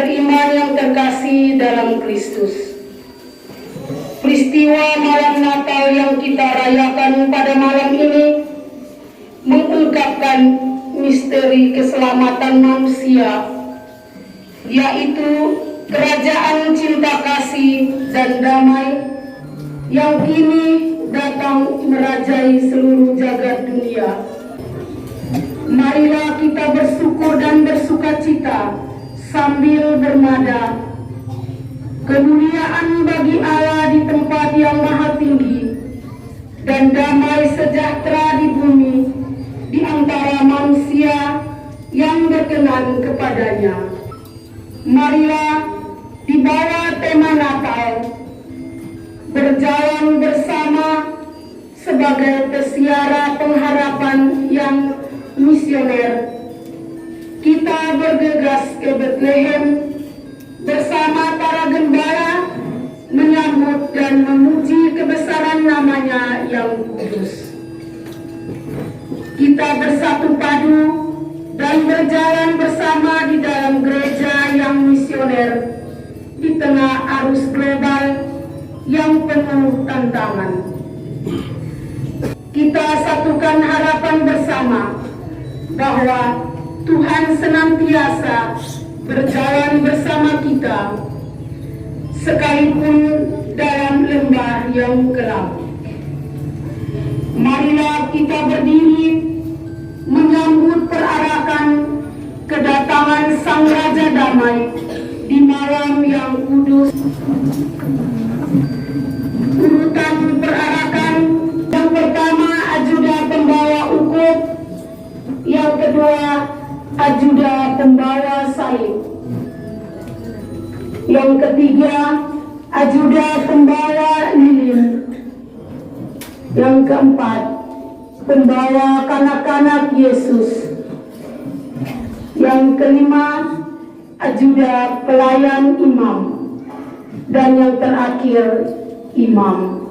beriman yang terkasih dalam Kristus, peristiwa malam Natal yang kita rayakan pada malam ini mengungkapkan misteri keselamatan manusia, yaitu kerajaan cinta kasih dan damai yang kini datang merajai seluruh jagat dunia. Marilah kita bersyukur dan bersukacita sambil bernada, kemuliaan bagi Allah di tempat yang maha tinggi, dan damai sejahtera di bumi di antara manusia yang berkenan kepadanya. Marilah di bawah tema Natal berjalan bersama sebagai pesiara pengharapan yang misioner. Kita bergegas ke Bethlehem bersama para gembala menyambut dan memuji kebesaran namanya yang kudus. Kita bersatu padu dan berjalan bersama di dalam gereja yang misioner di tengah arus global yang penuh tantangan. Kita satukan harapan bersama bahwa Tuhan senantiasa berjalan bersama kita sekalipun dalam lembah yang kelam. Marilah kita berdiri menyambut perarakan kedatangan Sang Raja Damai di malam yang kudus. Urutan perarakan: yang pertama ajuda pembawa ukuk, yang kedua ajuda pembawa salib, yang ketiga ajuda pembawa lilin, yang keempat pembawa kanak-kanak Yesus, yang kelima ajuda pelayan imam, dan yang terakhir imam.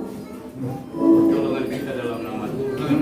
Pertolongan kita dalam nama Tuhan.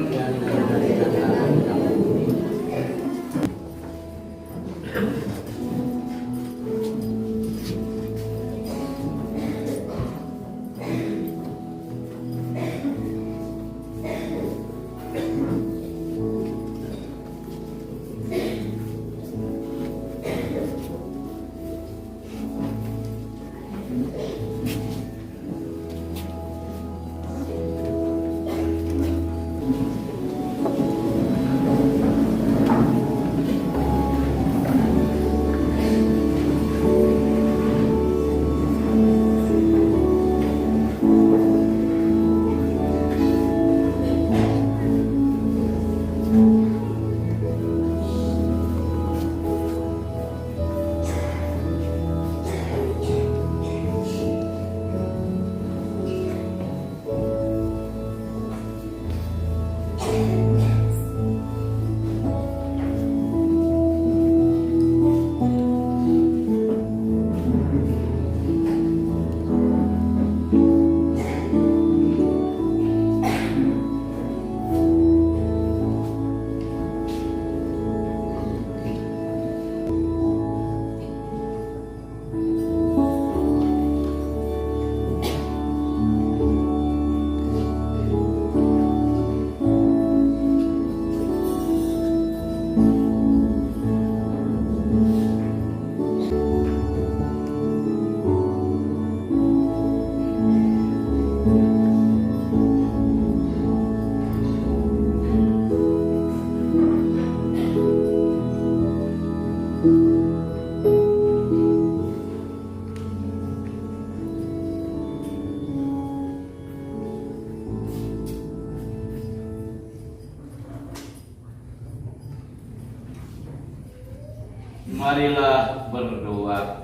Marilah berdoa.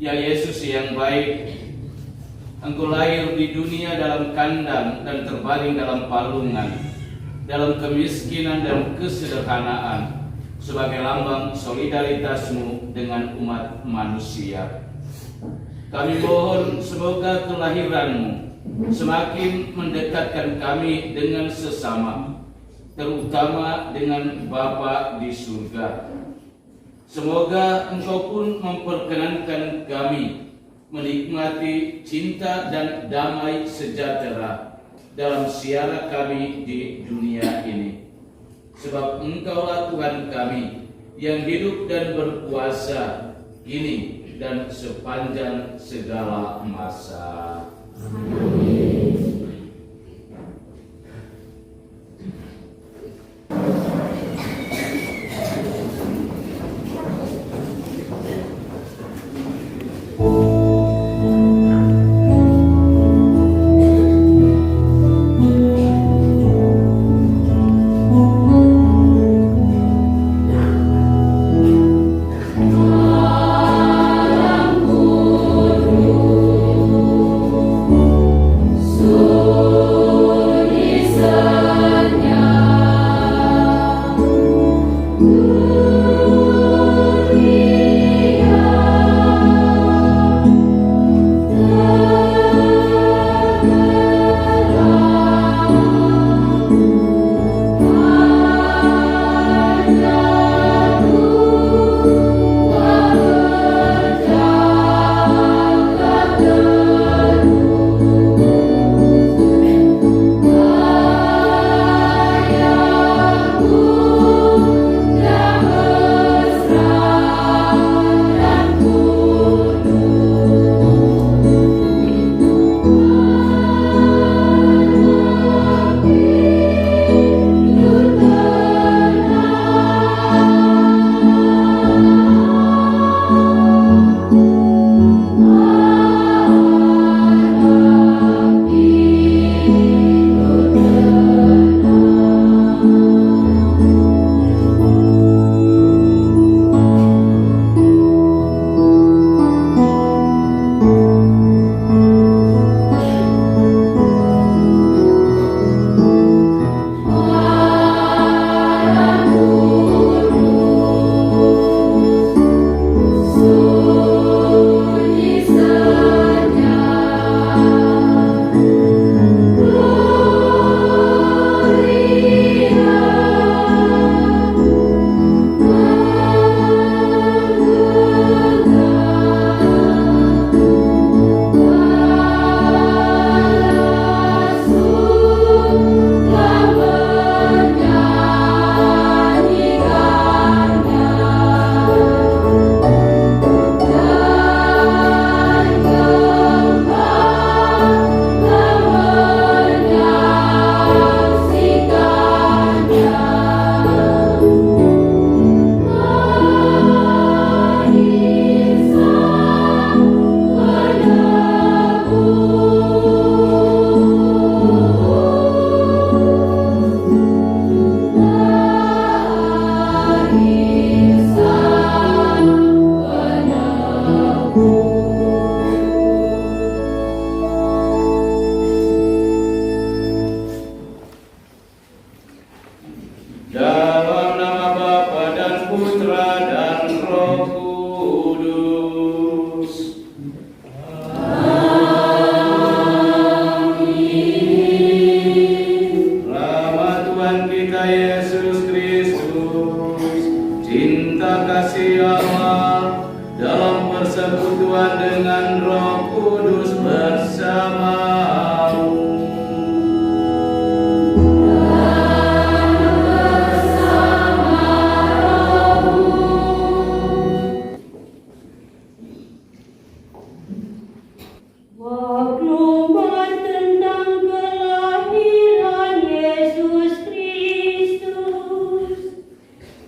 Ya Yesus yang baik, Engkau lahir di dunia dalam kandang dan terbaring dalam palungan, dalam kemiskinan dan kesederhanaan, sebagai lambang solidaritas-Mu dengan umat manusia. Kami mohon semoga kelahiran-Mu semakin mendekatkan kami dengan sesama, terutama dengan Bapa di surga, Semoga Engkau pun memperkenankan kami menikmati cinta dan damai sejahtera dalam siara kami di dunia ini. Sebab Engkaulah Tuhan kami yang hidup dan berkuasa kini dan sepanjang segala masa. Amin.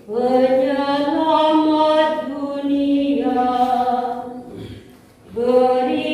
Penyelamat dunia beri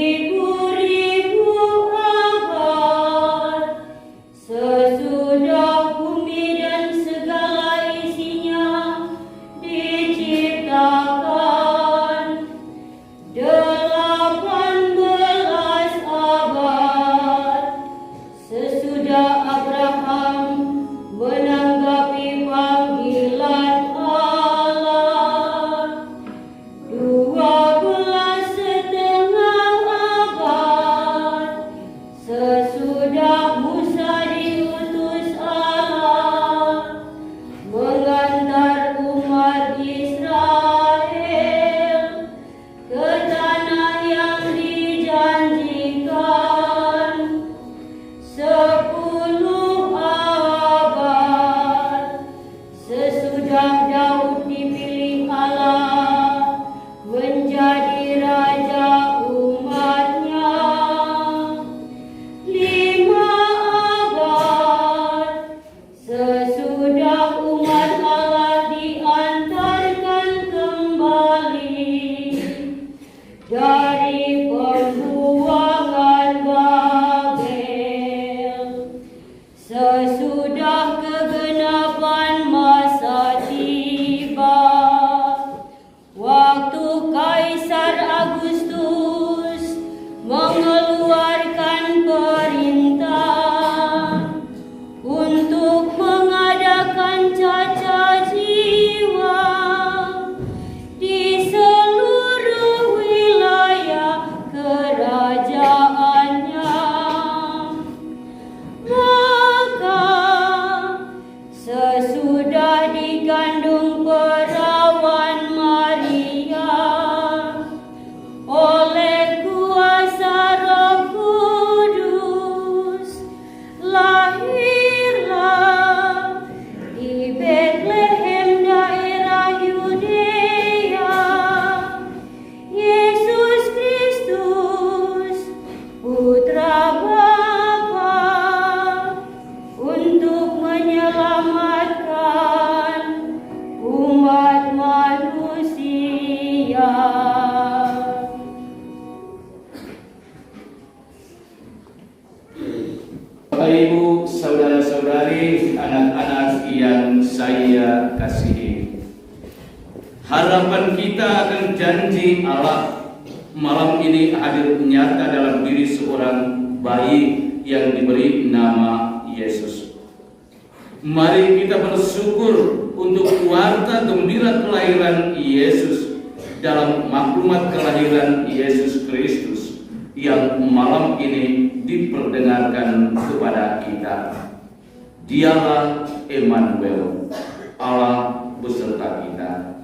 Harapan kita akan janji Allah malam ini hadir nyata dalam diri seorang bayi yang diberi nama Yesus. Mari kita bersyukur untuk warta gembira kelahiran Yesus dalam maklumat kelahiran Yesus Kristus yang malam ini diperdengarkan kepada kita. Dialah Emmanuel, Allah beserta kita.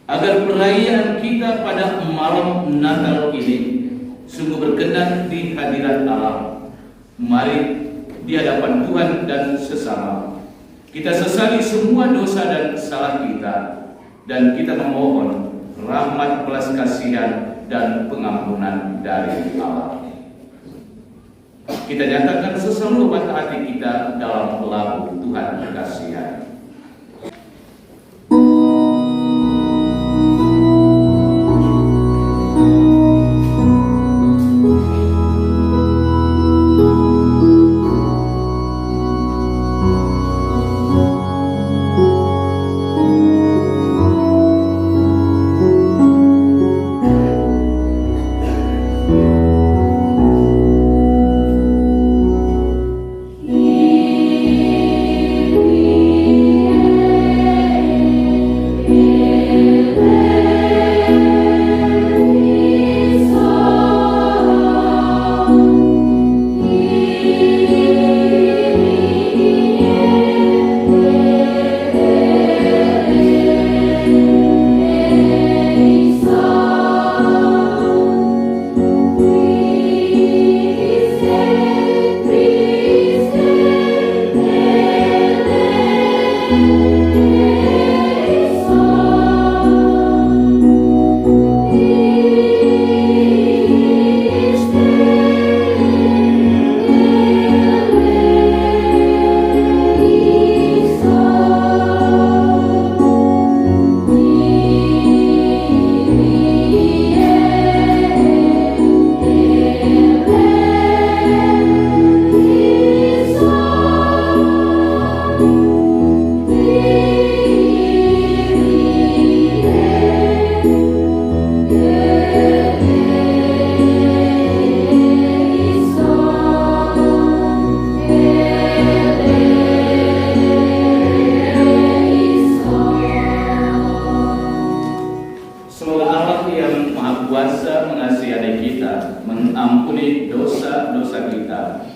Agar perayaan kita pada malam Natal ini sungguh berkenan di hadirat Allah, mari di hadapan Tuhan dan sesama kita sesali semua dosa dan salah kita, dan kita memohon rahmat belas kasihan dan pengampunan dari Allah. Kita nyatakan seseluruh mata hati kita dalam lagu Tuhan kasihan.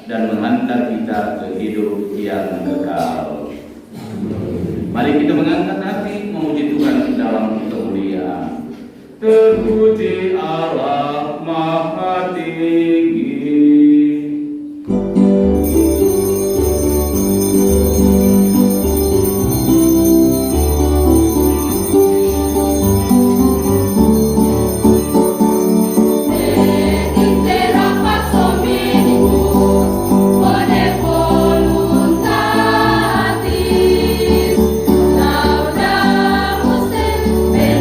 Dan menghantar kita ke hidup yang kekal. Mari kita mengangkat hati memuji Tuhan dalam kemuliaan. Terpuji Allah Maha Tinggi.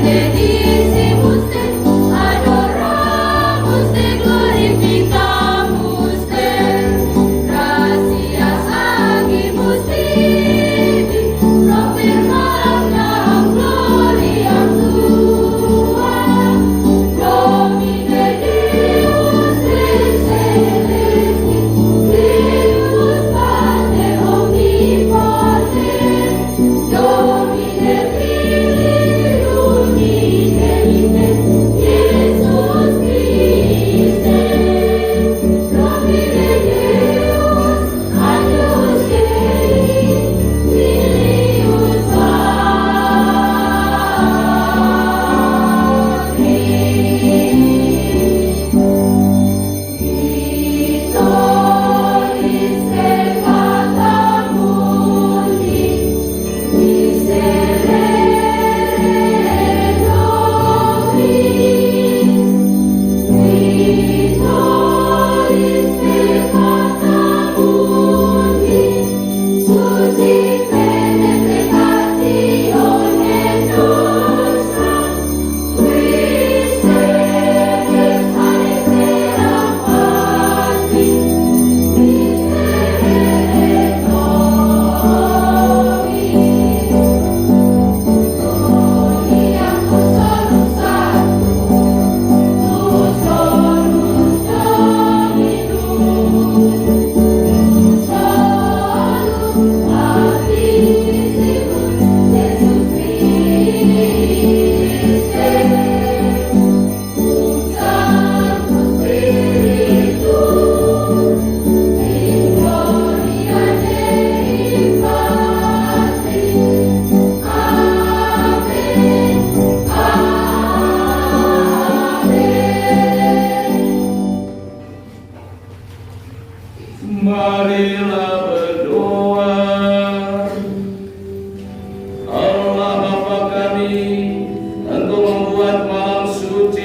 Benedicimus te, adora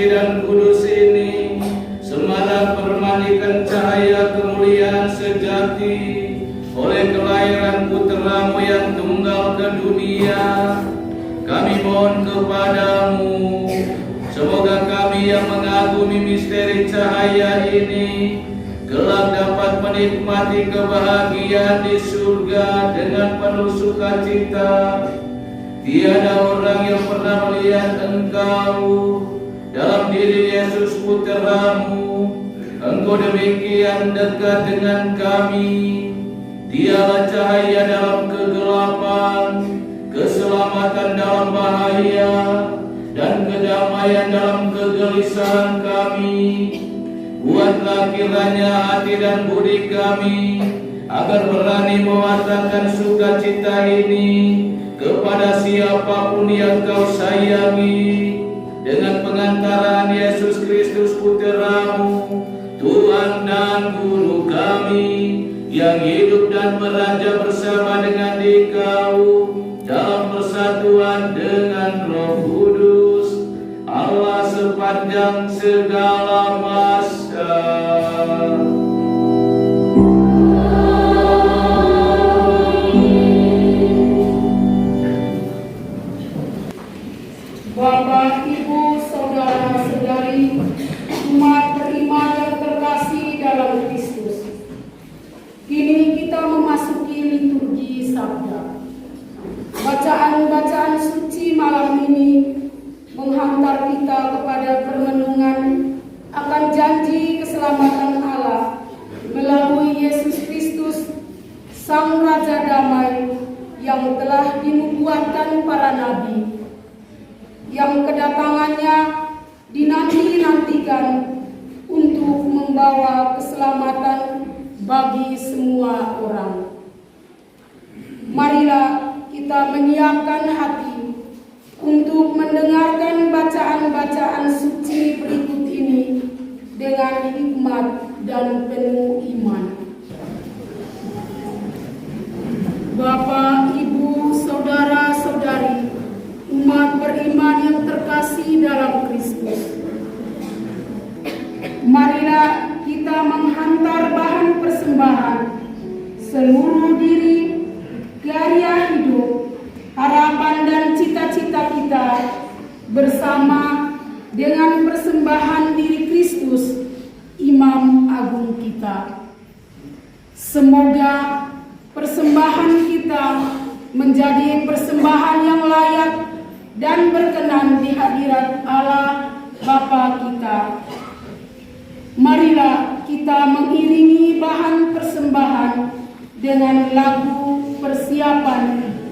suci dan kudus ini semarak permandikan cahaya kemuliaan sejati oleh kelahiran Putra-Mu yang tunggal ke dunia. Kami mohon kepadamu, semoga kami yang mengagumi misteri cahaya ini kelak dapat menikmati kebahagiaan di surga dengan penuh sukacita. Tiada orang yang pernah melihat Engkau dalam diri Yesus Putra-Mu. Engkau demikian dekat dengan kami. Dialah cahaya dalam kegelapan, keselamatan dalam bahaya, dan kedamaian dalam kegelisahan kami. Buatlah kiranya hati dan budi kami agar berani mewartakan sukacita ini kepada siapapun yang Kau sayangi, dengan pengantaran Yesus Kristus Putra-Mu, Tuhan dan Guru kami, yang hidup dan beranjak bersama dengan Dikau dalam persatuan dengan Roh Kudus, Allah sepanjang segala masa. Bapak, Ibu, saudara-saudari, umat beriman yang terkasih dalam Kristus. Kini kita memasuki liturgi Sabda. Bacaan-bacaan suci malam ini menghantar kita kepada permenungan akan janji keselamatan Allah melalui Yesus Kristus, Sang Raja Damai yang telah dinubuatkan para nabi, yang kedatangannya dinanti-nantikan untuk membawa keselamatan bagi semua orang. Marilah kita menyiapkan hati untuk mendengarkan bacaan-bacaan suci berikut ini dengan hikmat dan penuh iman. Bapak, Ibu, saudara-saudari, umat beriman yang terkasih dalam Kristus, marilah kita menghantar bahan persembahan, seluruh diri, gaya hidup, harapan dan cita-cita kita bersama dengan persembahan diri Kristus, Imam Agung kita. Semoga persembahan kita menjadi persembahan yang layak dan berkenan di hadirat Allah Bapa kita. Marilah kita mengiringi bahan persembahan dengan lagu persiapan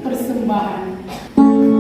persembahan. Kabar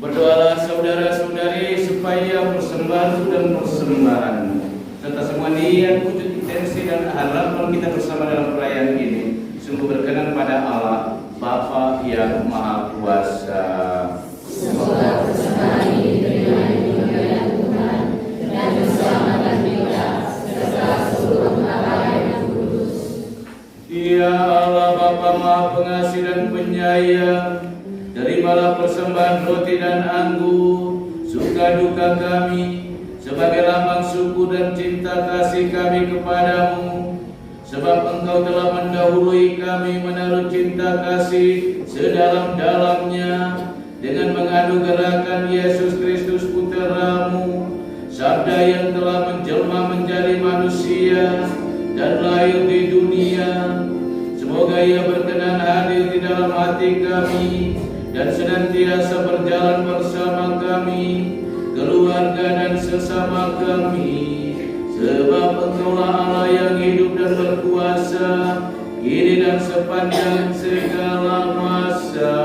Berdoalah saudara-saudari supaya persembahan dan persembahan serta semua niat, wujud, intensi dan harapan kita bersama dalam perayaan ini sungguh berkenan pada Allah Bapa yang Maha Kuasa. Semoga persembahan ini diterima di kemuliaan Tuhan dan keselamatan kita serta seluruh hal yang kudus. Ya Allah Bapa Maha Pengasih dan Penyayang, terimalah persembahan roti dan anggur, suka duka kami, sebagai lambang syukur dan cinta kasih kami kepadamu. Sebab Engkau telah mendahului kami menaruh cinta kasih sedalam-dalamnya dengan menganugerahkan Yesus Kristus Putra-Mu, Sabda yang telah menjelma menjadi manusia dan lahir di dunia. Semoga Ia berkenan hadir di dalam hati kami dan senantiasa berjalan bersama kami, keluarga dan sesama kami. Sebab Engkaulah Allah yang hidup dan berkuasa, kini dan sepanjang segala masa.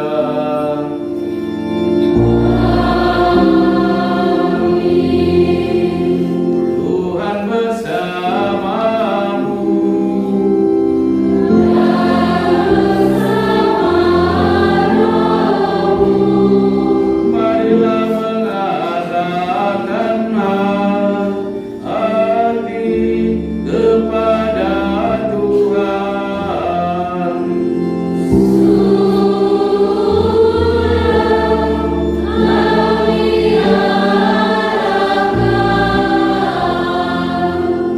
Tuhan bersamamu. Marilah mengarahkan hati kepada Tuhan.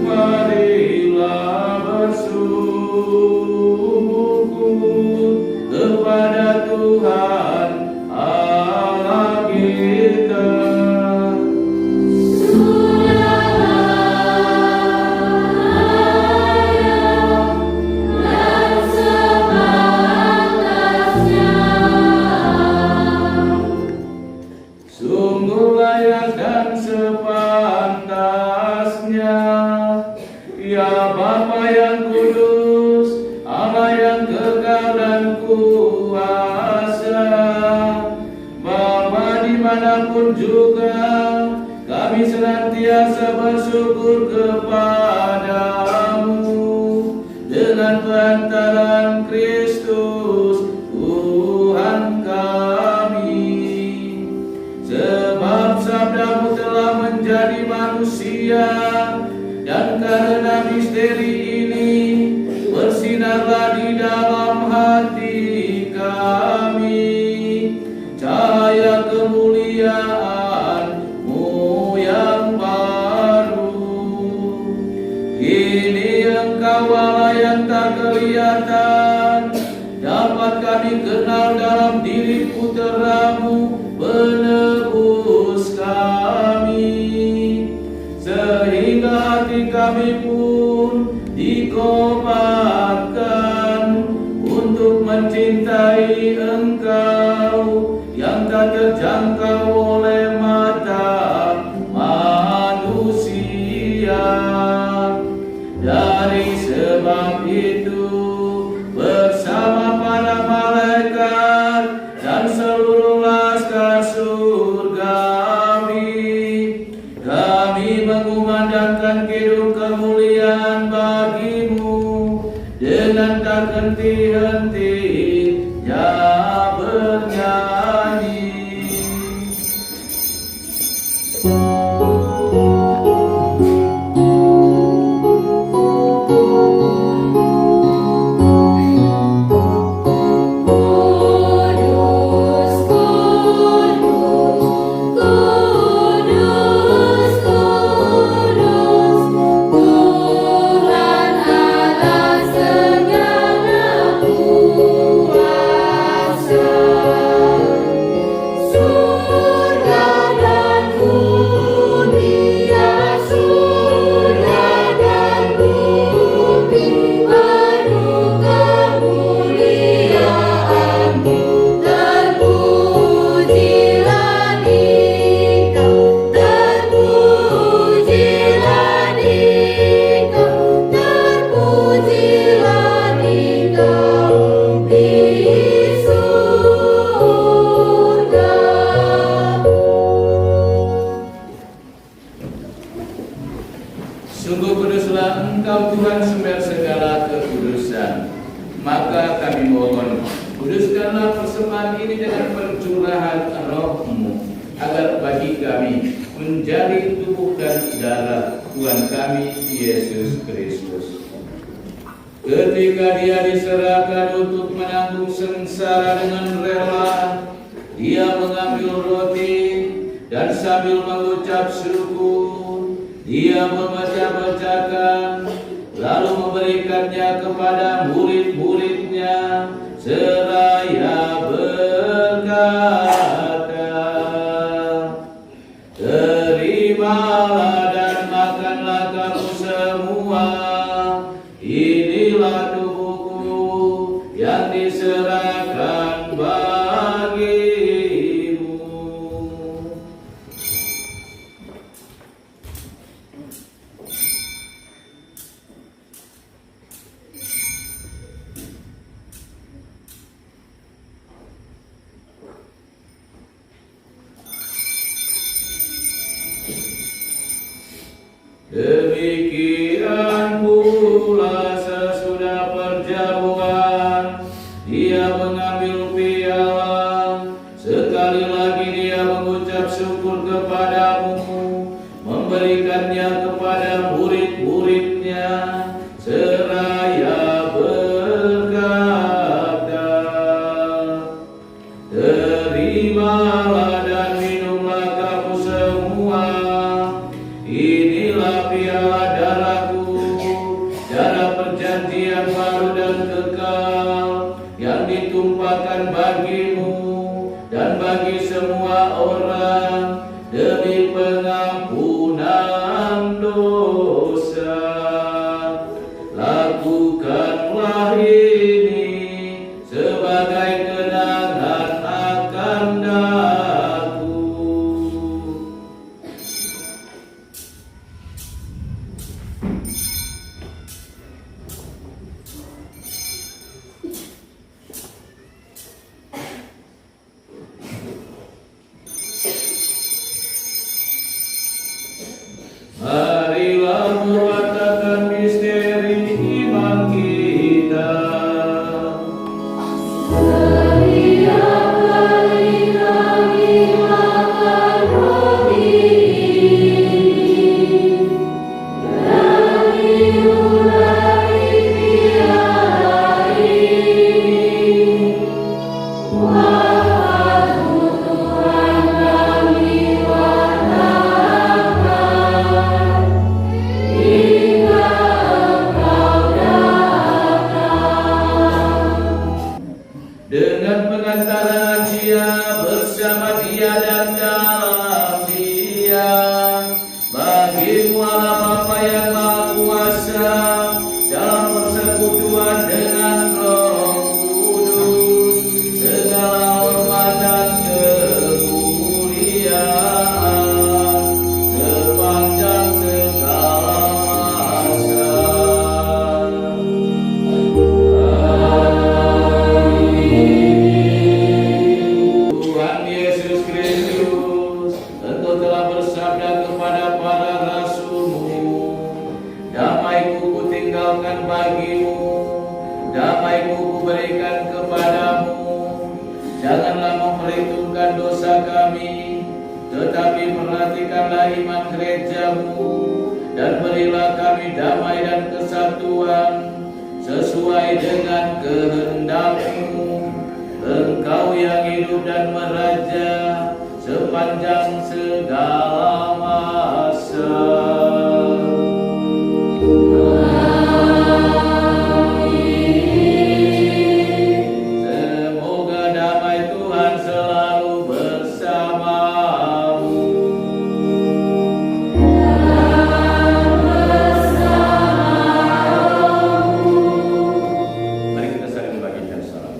Marilah bersungguh kepada Tuhan Allah kita. Sungguh layak dan sepantasnya, ya Bapa yang kudus, Allah yang kekal dan kuasa, Bapa dimanapun juga kami senantiasa bersyukur kepadamu dengan perantaraan Kristus Tuhan kami. Sebab sabda-Mu telah menjadi manusia, dan karena misteri ini bersinarlah di dalam hati kami cahaya kemuliaan-Mu yang baru. Kini Engkau Allah yang tak kelihatan dapat kami kenal dalam diri Putra-Mu penebus kami, sehingga hati kami pun dikobarkan untuk mencintai Engkau yang tak terjangkau oleh mata manusia. Dari sebab itu bersama para malaikat dan seluruh laskar surgawi, kami mengumandangkan kidung kemuliaan bagi-Mu dengan tak henti-hentinya bernyanyi. Tuhan Allah segala Tuhan sumber segala kekudusan. Maka kami mohon, kuduskanlah persembahan ini dengan pencurahan Roh-Mu, agar bagi kami menjadi tubuh dan darah Tuhan kami Yesus Kristus. Ketika Dia diserahkan untuk menanggung sengsara dengan rela, Dia mengambil roti dan sambil mengucap syukur, Dia memecah-pecahkan, lalu memberikannya kepada murid-muridnya, seraya berkata, "Terimalah dan makanlah kamu semua, inilah tubuhku yang diserahkan bagimu." Demikian pula sesudah perjamuan, Dia mengambil piala. Sekali lagi Dia mengucap syukur kepadamu, memberikannya kepada murid-muridnya, seraya berkata, "Terimalah dan minumlah kamu semua, inilah piala darahku, darah perjanjian baru dan kekal, yang ditumpahkan bagimu dan bagi semua orang demi pengampunan dosa. Lakukanlah ini sebagai kenangan akan aku." Marilah mewartakan misteri iman kita. Dengan pengantaran Dia, bersama Dia dan dalam Dia, bagimu Allah Bapa yang Maha Kuasa, dalam persekutuan dengan Roh Kudus, segala hormat dan kemuliaan sepanjang segala masa. Tuhan Yesus Kristus, Engkau telah bersabda kepada para rasul-Mu, "Damai-Ku kutinggalkan bagimu, damai-Ku kuberikan kepadamu. Janganlah memperhitungkan dosa kami, tetapi perhatikanlah iman gereja-Mu, dan berilah kami damai dan kesatuan sesuai dengan kehendak-Mu. Engkau yang hidup dan meraja sepanjang segala masa." Semoga damai Tuhan selalu bersamamu. Mari kita saling membagikan salam.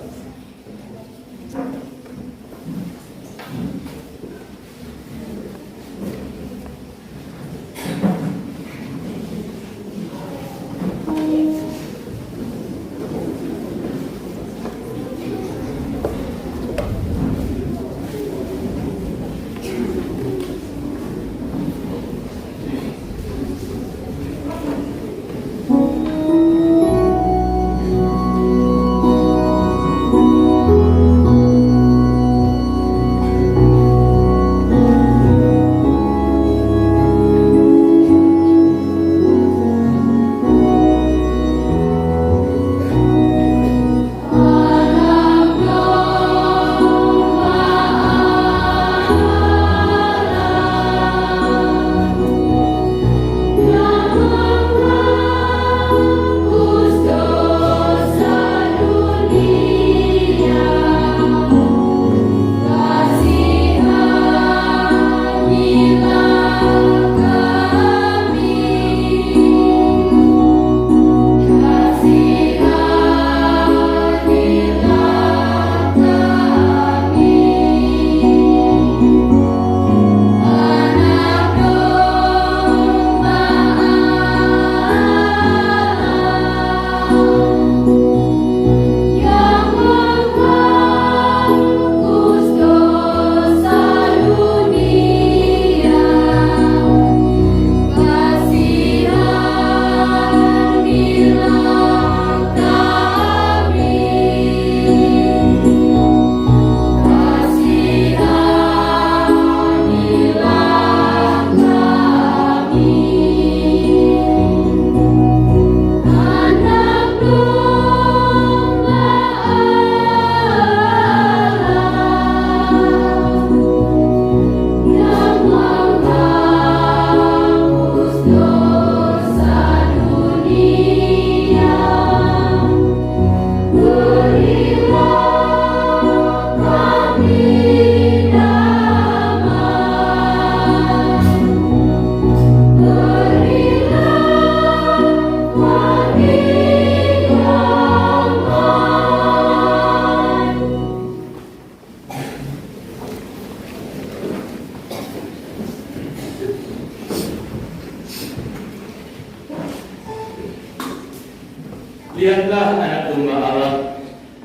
Lihatlah anak domba Allah,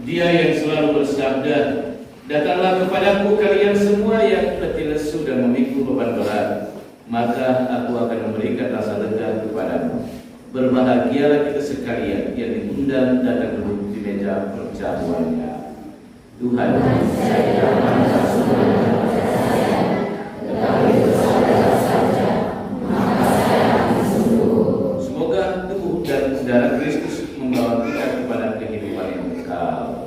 dia yang selalu bersabda, datanglah kepadaku kalian semua yang letih lesu dan memikul beban berat, maka aku akan memberikan rasa lega kepadamu. Berbahagialah kita sekalian yang diundang datang duduk di meja perjamuannya. Tuhan, semoga tubuh dan darah Kristus membawa kita kepada kehidupan yang kekal.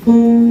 Dari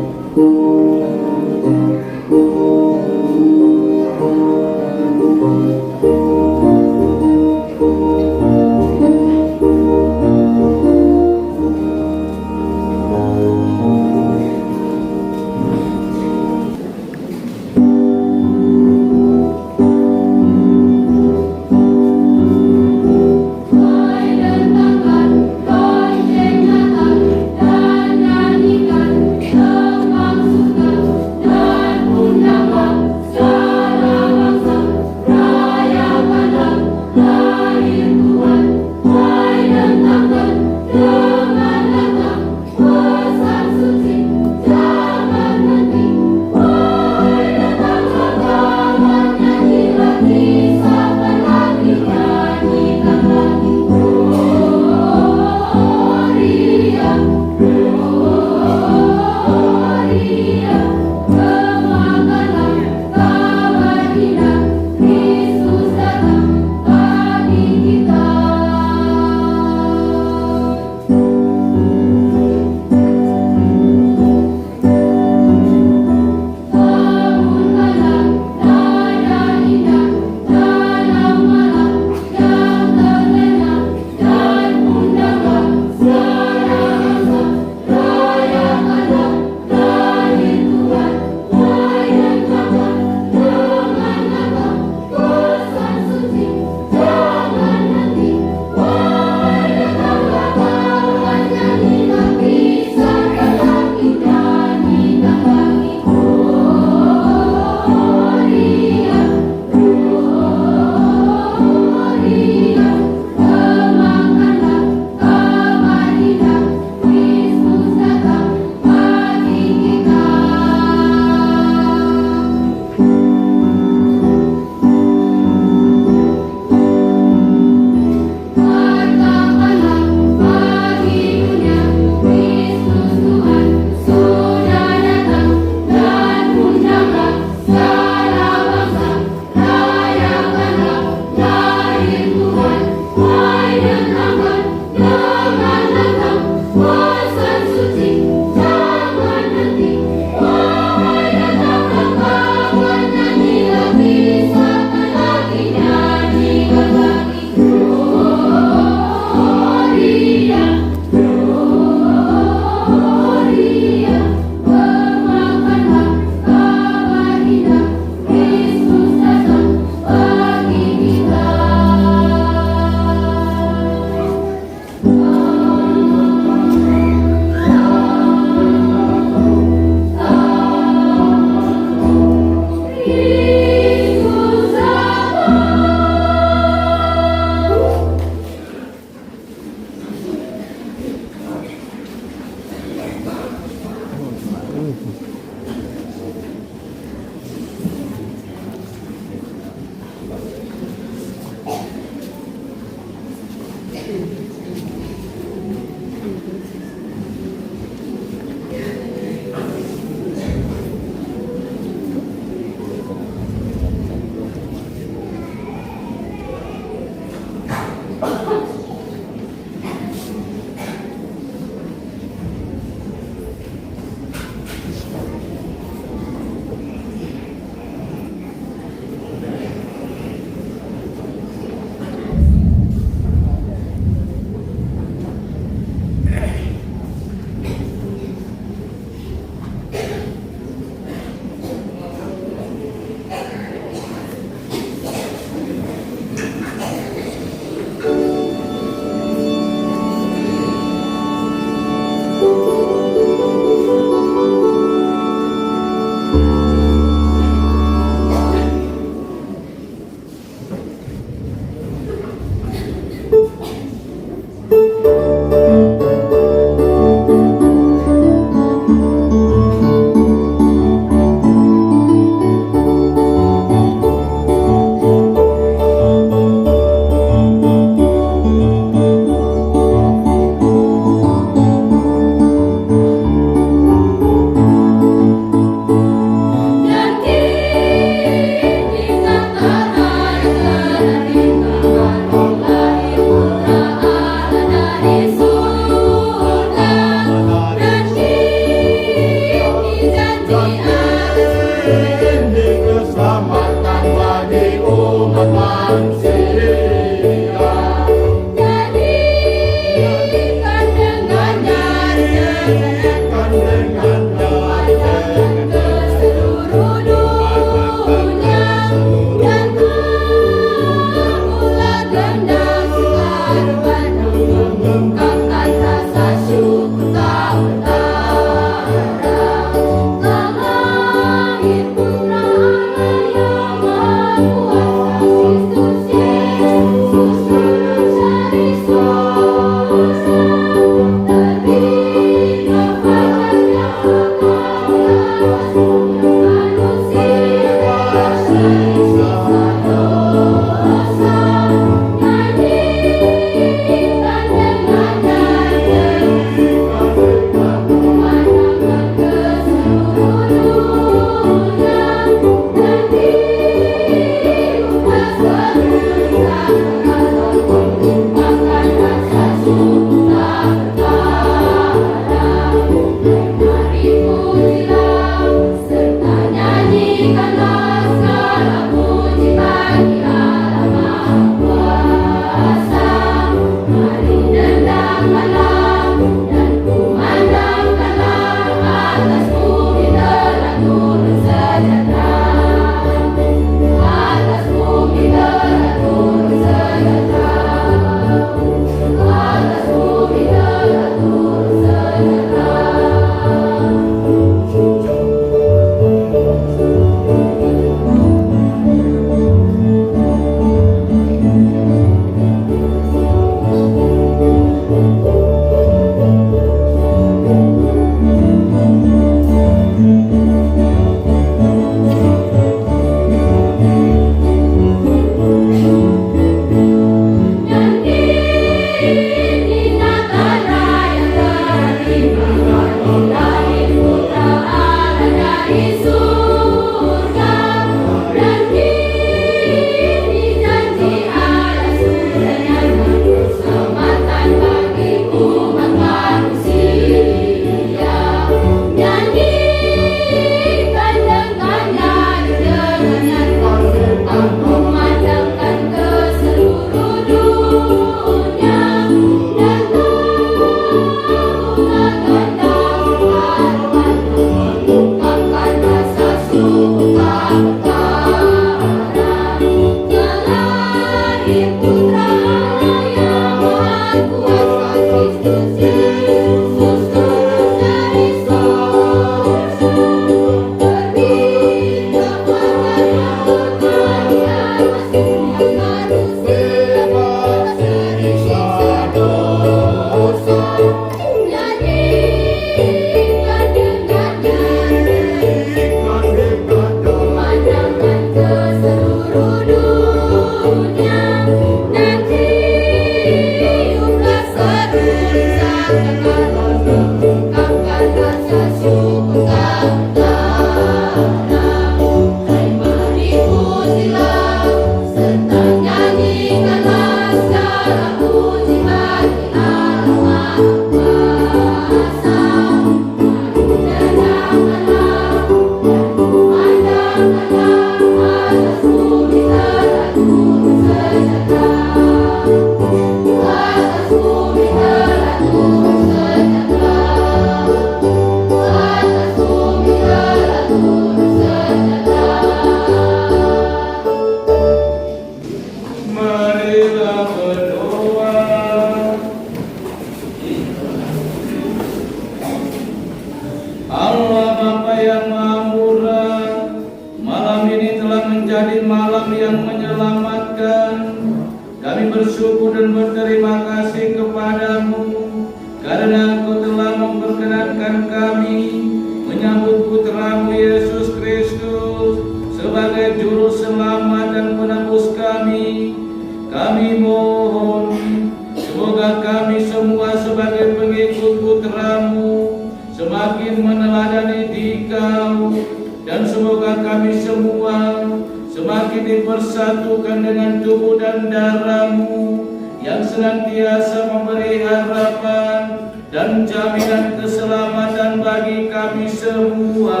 dan jaminan keselamatan bagi kami semua.